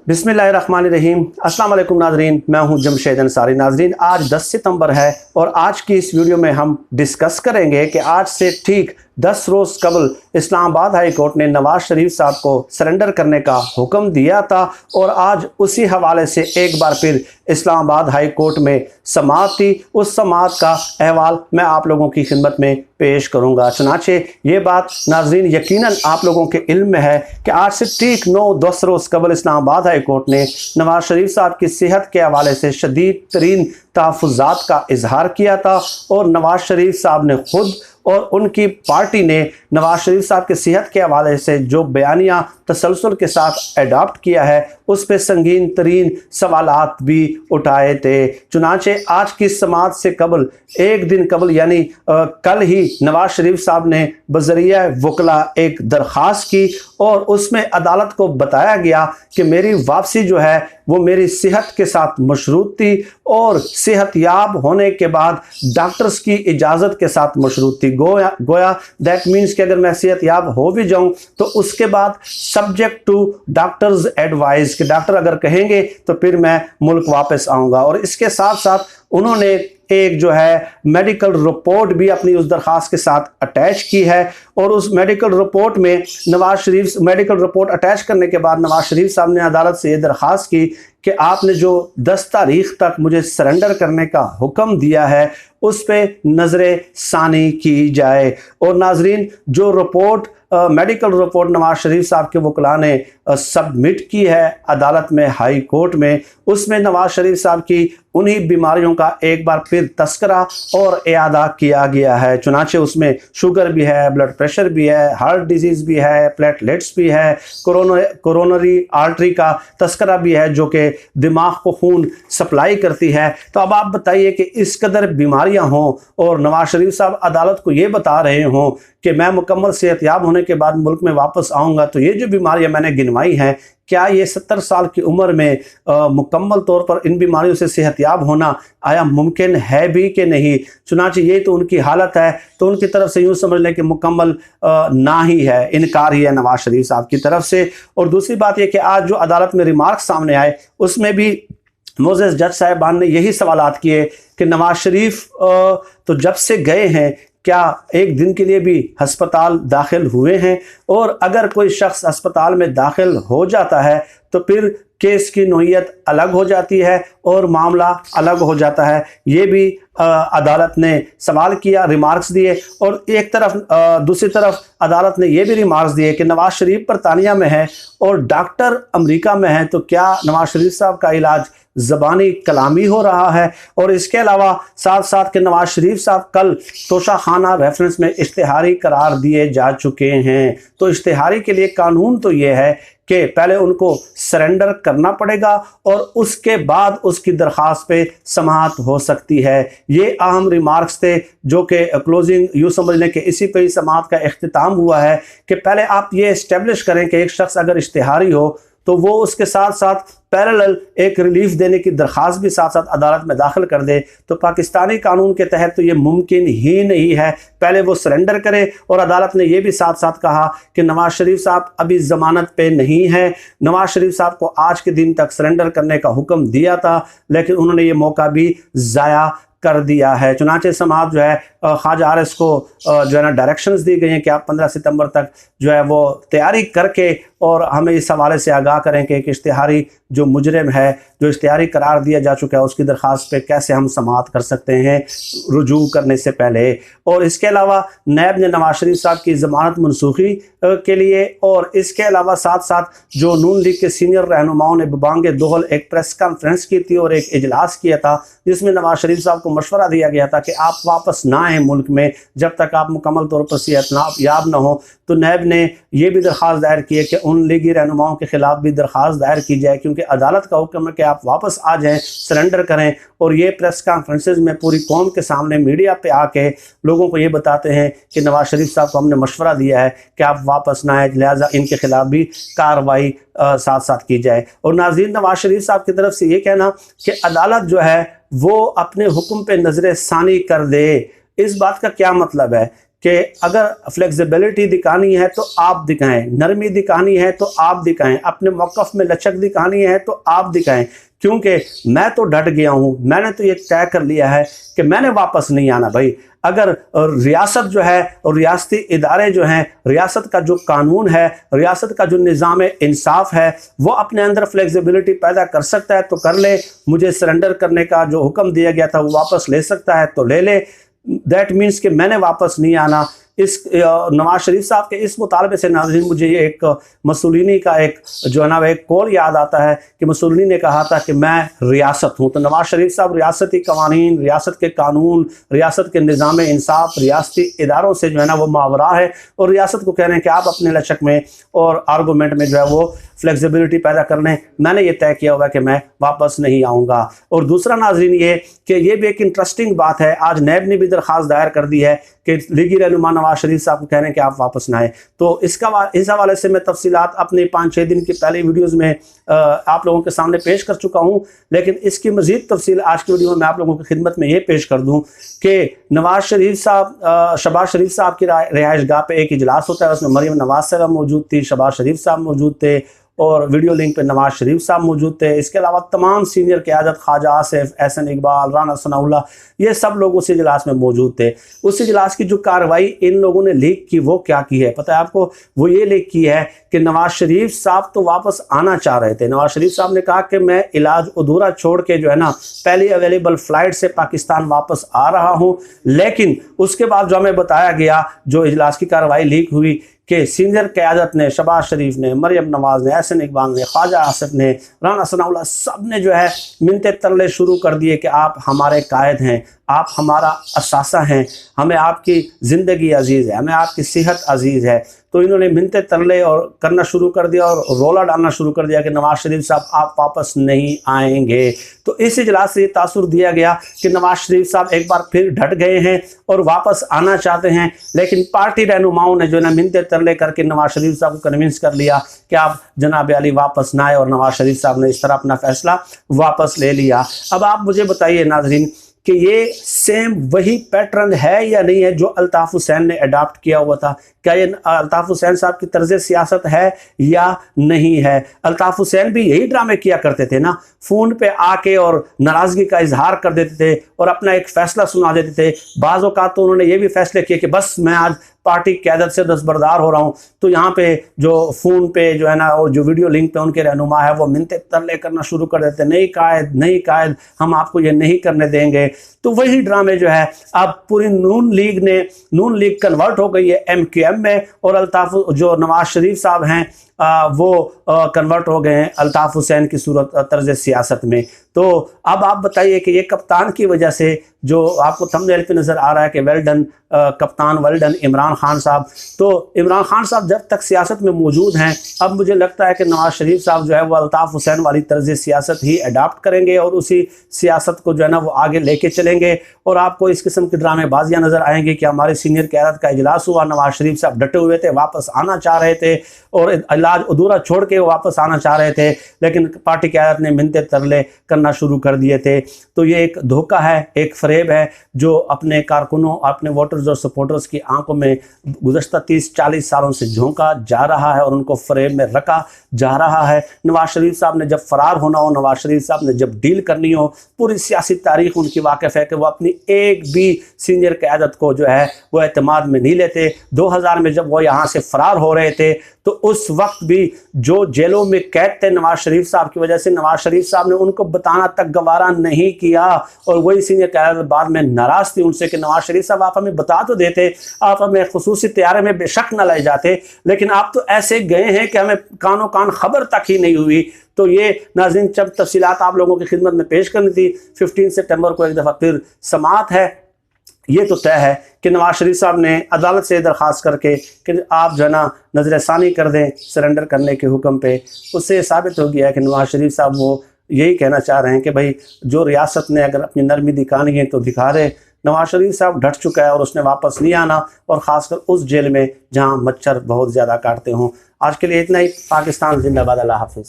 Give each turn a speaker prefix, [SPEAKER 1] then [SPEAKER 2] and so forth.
[SPEAKER 1] बिस्मिल्लाहिर्रहमानिर्रहीम। अस्सलाम वालेकुम नाजरीन, मैं हूं जमशेद अंसारी। नाजरीन, आज 10 सितंबर है और आज की इस वीडियो में हम डिस्कस करेंगे कि आज से ठीक 10 रोज़ कबल इस्लामाबाद हाई कोर्ट ने नवाज शरीफ साहब को सरेंडर करने का हुक्म दिया था और आज उसी हवाले से एक बार फिर इस्लामाबाद हाई कोर्ट में समाअत थी। उस समाअत का अहवाल मैं आप लोगों की खिदमत में पेश करूंगा। चुनाचे ये बात नाजरीन यकीनन आप लोगों के इल्म में है कि आज से ठीक 9-10 रोज़ कबल इस्लामाबाद हाई कोर्ट ने नवाज शरीफ साहब की सेहत के हवाले से शदीद तरीन तहफ़्फ़ुज़ात का इजहार किया था और नवाज शरीफ साहब ने खुद और उनकी पार्टी ने नवाज शरीफ साहब की सेहत के हवाले से जो बयानिया तसलसल के साथ एडॉप्ट किया है उस पर संगीन तरीन सवालात भी उठाए थे। चुनाचे आज की समाअत से कबल एक दिन कबल यानी कल ही नवाज शरीफ साहब ने बज़रिया वकला एक दरख्वास्त की और उसमें अदालत को बताया गया कि मेरी वापसी जो है वो मेरी सेहत के साथ मशरूत थी और सेहतयाब होने के बाद डॉक्टर्स की इजाज़त के साथ मशरूत थी। गोया दैट मीन्स कि अगर मैं सेहतयाब हो भी जाऊं तो उसके बाद सब्जेक्ट टू डॉक्टर्स एडवाइस कि डॉक्टर अगर कहेंगे तो फिर मैं मुल्क वापस आऊँगा। और इसके साथ साथ उन्होंने एक जो है मेडिकल रिपोर्ट भी अपनी उस दरख्वास्त के साथ अटैच की है और उस मेडिकल रिपोर्ट में मेडिकल रिपोर्ट अटैच करने के बाद नवाज शरीफ साहब ने अदालत से ये दरख्वास्त की कि आपने जो 10 तारीख तक मुझे सरेंडर करने का हुक्म दिया है उस पर नज़र सानी की जाए। और नाजरीन जो report medical report Nawaz Sharif साहब के वकला ने सबमिट की है अदालत में हाई कोर्ट में, उसमें नवाज शरीफ साहब की उन्हीं बीमारियों का एक बार फिर तस्करा और इयादा किया गया है। चुनाचे उसमें शुगर भी है, ब्लड प्रेशर भी है, हार्ट डिजीज़ भी है, प्लेटलेट्स भी है, कोरोनरी आर्टरी का तस्करा भी है जो कि दिमाग को खून सप्लाई करती है। तो अब आप बताइए कि इस कदर बीमारियां हों और नवाज शरीफ साहब अदालत को ये बता रहे हों कि मैं मुकम्मल सेहतयाब होने के बाद मुल्क में वापस आऊँगा, तो ये जो बीमारियां मैंने गिनवाई हैं क्या ये 70 साल की उम्र में मुकम्मल तौर पर इन बीमारियों से सेहतयाब होना आया मुमकिन है भी कि नहीं। चुनांचे ये तो उनकी हालत है तो उनकी तरफ से यूँ समझ लें कि मुकम्मल ना ही है, इनकार ही है नवाज शरीफ साहब की तरफ से। और दूसरी बात यह कि आज जो अदालत में रिमार्क सामने आए उसमें भी मोजेस जज साहिबान ने यही सवालात किए कि नवाज शरीफ तो जब से गए हैं क्या एक दिन के लिए भी हस्पताल दाखिल हुए हैं, और अगर कोई शख्स अस्पताल में दाखिल हो जाता है तो फिर केस की नोयत अलग हो जाती है और मामला अलग हो जाता है। ये भी अदालत ने सवाल किया, रिमार्क्स दिए। और एक तरफ दूसरी तरफ अदालत ने यह भी रिमार्क्स दिए कि नवाज शरीफ बरतानिया में है और डॉक्टर अमेरिका में है, तो क्या नवाज शरीफ साहब का इलाज ज़बानी कलामी हो रहा है। और इसके अलावा साथ साथ के नवाज शरीफ साहब कल तोशा खाना रेफरेंस में इश्तिहारी करार दिए जा चुके हैं। तो इश्तिहारी के लिए कानून तो ये है कि पहले उनको सरेंडर करना पड़ेगा और उसके बाद उसकी दरख्वास्त पे समाअत हो सकती है। ये अहम रिमार्क्स थे जो कि क्लोजिंग यूँ समझ लें कि इसी पे ही समाअत का इख्तिताम हुआ है कि पहले आप ये इस्टेब्लिश करें कि एक शख्स अगर इश्तिहारी हो तो वो उसके साथ साथ पैरेलल एक रिलीफ देने की दरख्वास्त भी साथ साथ अदालत में दाखिल कर दे। तो पाकिस्तानी कानून के तहत तो ये मुमकिन ही नहीं है, पहले वो सरेंडर करे। और अदालत ने यह भी साथ साथ कहा कि नवाज शरीफ साहब अभी ज़मानत पे नहीं है। नवाज शरीफ साहब को आज के दिन तक सरेंडर करने का हुक्म दिया था लेकिन उन्होंने ये मौका भी ज़ाया कर दिया है। चुनांचे समाअत जो है ख्वाजा आरिस को जो है ना डायरेक्शंस दी गई हैं कि आप 15 सितंबर तक जो है वो तैयारी करके और हमें इस हवाले से आगाह करें कि एक इश्तिहारी जो मुजरिम है, जो इश्तिहारी करार दिया जा चुका है, उसकी दरख्वास्त पे कैसे हम समाअत कर सकते हैं रुजू करने से पहले। और इसके अलावा नैब ने नवाज शरीफ साहब की ज़मानत मनसूखी के लिए और इसके अलावा साथ साथ जो नून लीग के सीनियर रहनुमाओं ने बबांग दोहल एक प्रेस कॉन्फ्रेंस की थी और एक इजलास किया था जिसमें नवाज शरीफ साहब को मशवरा दिया गया था कि आप वापस ना आएँ मुल्क में जब तक आप मुकम्मल तौर पर सेहतयाब न हो। तो नैब ने यह भी दरख्वास्त दायर की है कि उन लीगी रहनुमाओं के खिलाफ भी दरख्वास्त दायर की जाए क्योंकि अदालत का हुक्म है कि आप वापस आ जाएं, सरेंडर करें। और ये प्रेस कॉन्फ्रेंसेज में पूरी कौम के सामने मीडिया पे आके लोगों को ये बताते हैं कि नवाज शरीफ साहब को हमने मशवरा दिया है कि आप वापस ना आए, लिहाजा इनके खिलाफ भी कार्रवाई साथ साथ की जाए। और नाज़रीन, नवाज शरीफ साहब की तरफ से ये कहना कि अदालत जो है वो अपने हुक्म पे नजर सानी कर दे, इस बात का क्या मतलब है कि अगर फ्लेक्सिबिलिटी दिखानी है तो आप दिखाएं, नरमी दिखानी है तो आप दिखाएं, अपने मौक़िफ़ में लचक दिखानी है तो आप दिखाएं, क्योंकि मैं तो डट गया हूँ। मैंने तो ये तय कर लिया है कि मैंने वापस नहीं आना भाई। अगर रियासत जो है और रियासती इदारे जो हैं, रियासत का जो कानून है, रियासत का जो निज़ाम इंसाफ है, वो अपने अंदर फ्लेक्सिबिलिटी पैदा कर सकता है तो कर ले। मुझे सरेंडर करने का जो हुक्म दिया गया था वो वापस ले सकता है तो ले ले। दैट मीन्स कि मैंने वापस नहीं आना। इस नवाज शरीफ साहब के इस मुतालबे से नाज़रीन मुझे ये एक मुसोलिनी का एक जो है ना एक कॉल याद आता है कि मुसोलिनी ने कहा था कि मैं रियासत हूँ। तो नवाज शरीफ साहब रियासती कवानीन, रियासत के कानून, रियासत के निज़ाम इंसाफ, रियासती इदारों से जो है ना वो मावरा है और रियासत को कह रहे हैं कि आप अपने लचक में और आर्गूमेंट में जो है वो फ्लेक्सिबिलिटी पैदा कर लें। मैंने ये तय किया हुआ है कि मैं वापस नहीं आऊँगा। और दूसरा नाज़रीन ये कि ये भी एक इंटरेस्टिंग बात है, आज नैब ने भी दरख्वास्त दायर कर दी है कि लीगी रहनुमा नवाज शरीफ साहब को कह रहे हैं कि आप वापस ना आए। तो इस हवाले से मैं तफसीलात अपने 5-6 दिन की पहले वीडियोज़ में आप लोगों के सामने पेश कर चुका हूँ, लेकिन इसकी मज़ीद तफसील आज की वीडियो में मैं आप लोगों की खिदमत में ये पेश कर दूँ कि नवाज शरीफ साहब शहबाज शरीफ साहब की रिहाइश गाह पे एक इजलास होता है, उसमें मरीम नवाज साहब मौजूद थी, शहबाज शरीफ साहब मौजूद थे और वीडियो लिंक पे नवाज शरीफ साहब मौजूद थे। इसके अलावा तमाम सीनियर क़यादत, ख्वाजा आसिफ, एहसन इकबाल, राना सनाउल्लाह, ये सब लोग उस इजलास में मौजूद थे। उस इजलास की जो कार्रवाई इन लोगों ने लीक की वो क्या की है पता है आपको? वो ये लीक की है कि नवाज शरीफ साहब तो वापस आना चाह रहे थे। नवाज शरीफ साहब ने कहा कि मैं इलाज अधूरा छोड़ के जो है ना पहली अवेलेबल फ़्लाइट से पाकिस्तान वापस आ रहा हूँ, लेकिन उसके बाद जो हमें बताया गया, जो इजलास की कार्रवाई लीक हुई कि सीनियर क़यादत ने, शहबाज शरीफ ने, मरियम नवाज ने, एहसन इकबाल ने, ख्वाजा आसिफ ने, राना सनाउल्लाह, सब ने जो है मिन्नतें तरले शुरू कर दिए कि आप हमारे कायद हैं, आप हमारा असासा हैं, हमें आपकी ज़िंदगी अजीज़ है, हमें आपकी सेहत अजीज़ है। तो इन्होंने मिन्नतें तरले और करना शुरू कर दिया और रोला डालना शुरू कर दिया कि नवाज शरीफ साहब आप वापस नहीं आएंगे। तो इस इजलास से ये तासुर दिया गया कि नवाज शरीफ साहब एक बार फिर डट गए हैं और वापस आना चाहते हैं, लेकिन पार्टी रहनुमाओं ने जो है ना मिन्नतें तरले करके नवाज शरीफ साहब को कन्विंस कर लिया कि आप जनाब अली वापस ना आए और नवाज शरीफ साहब ने इस तरह अपना फैसला वापस ले लिया। अब आप मुझे बताइए नाजरीन कि ये सेम वही पैटर्न है या नहीं है जो अल्ताफ़ हुसैन ने अडॉप्ट किया हुआ था? क्या ये अल्ताफ़ हुसैन साहब की तर्ज सियासत है या नहीं है? अल्ताफ़ हुसैन भी यही ड्रामे किया करते थे ना, फ़ोन पे आके और नाराज़गी का इजहार कर देते थे और अपना एक फ़ैसला सुना देते थे। बाज़ औक़ात तो उन्होंने ये भी फ़ैसले किए कि बस मैं आज पार्टी क़यादत से दस्तबरदार हो रहा हूँ। तो यहाँ पे जो फ़ोन पे जो है ना और जो वीडियो लिंक पे उनके रहनुमा है वो मिन्नतें तरले करना शुरू कर देते, नहीं कायद, हम आपको ये नहीं करने देंगे। तो वही ड्रामे जो है अब पूरी नून लीग कन्वर्ट हो गई है MQM में और अल्ताफ़ जो नवाज शरीफ साहब हैं वो कन्वर्ट हो गए हैं अल्ताफ़ हुसैन की सूरत तर्ज सियासत में। तो अब आप बताइए कि ये कप्तान की वजह से, जो आपको थंबनेल पे नज़र आ रहा है कि वेल डन कप्तान, वेल डन इमरान खान साहब, तो इमरान खान साहब जब तक सियासत में मौजूद हैं, अब मुझे लगता है कि नवाज शरीफ साहब जो है वो अल्ताफ़ हुसैन वाली तर्ज सियासत ही अडाप्ट करेंगे और उसी सियासत को जो है ना वो आगे लेके चलेंगे और आपको इस किस्म की ड्रामेबाजियाँ नज़र आएंगी कि हमारे सीनियर क़यादत का इजलास हुआ, नवाज शरीफ साहब डटे हुए थे, वापस आना चाह रहे थे और इलाज अधूरा छोड़ के वापस आना चाह रहे थे, लेकिन पार्टी क़यादत ने मिन्नतें तरले करना शुरू कर दिए थे। तो ये एक धोखा है, एक फ़रेब है जो अपने कारकुनों, अपने वोटर्स और सपोर्टर्स की आंखों में गुज़श्ता 30-40 सालों से झोंका जा रहा है और उनको फ़रेब में रखा जा रहा है। नवाज शरीफ साहब ने जब फ़रार होना हो, नवाज शरीफ साहब ने जब डील करनी हो, पूरी सियासी तारीख़ उनकी वाक़िफ़ है कि वो अपनी एक भी सीनियर क़यादत को जो है वो एतमाद में नहीं लेते। 2000 में जब वो यहाँ से फ़रार हो रहे थे तो उस वक्त भी जो जेलों में कैद थे नवाज शरीफ साहब की वजह से, नवाज शरीफ साहब ने उनको बताना तक गवारा नहीं किया और वही सीनियर क़यादत बाद में नाराज़ थी उनसे कि नवाज शरीफ साहब आप हमें बता तो देते, आप हमें खुसूसी तैयारे में बेशक न ले जाते, लेकिन आप तो ऐसे गए हैं कि हमें कानो कान खबर तक ही नहीं हुई। तो ये नाज़रीन जब तफसीलात आप लोगों की खिदमत में पेश करनी थी, 15 सितंबर को एक दफ़ा फिर समाअत है। ये तो तय है कि नवाज शरीफ साहब ने अदालत से दरख्वास्त करके कि आप जो है ना नज़रसानी कर दें सरेंडर करने के हुक्म पे, उससे साबित हो गया है कि नवाज शरीफ साहब वो यही कहना चाह रहे हैं कि भाई जो रियासत ने अगर अपनी नरमी दिखानी है तो दिखा दे। नवाज शरीफ साहब डट चुका है और उसने वापस नहीं आना, और ख़ासकर उस जेल में जहां मच्छर बहुत ज़्यादा काटते हों। आज के लिए इतना ही। पाकिस्तान जिंदाबाद। अल्लाह हाफिज़।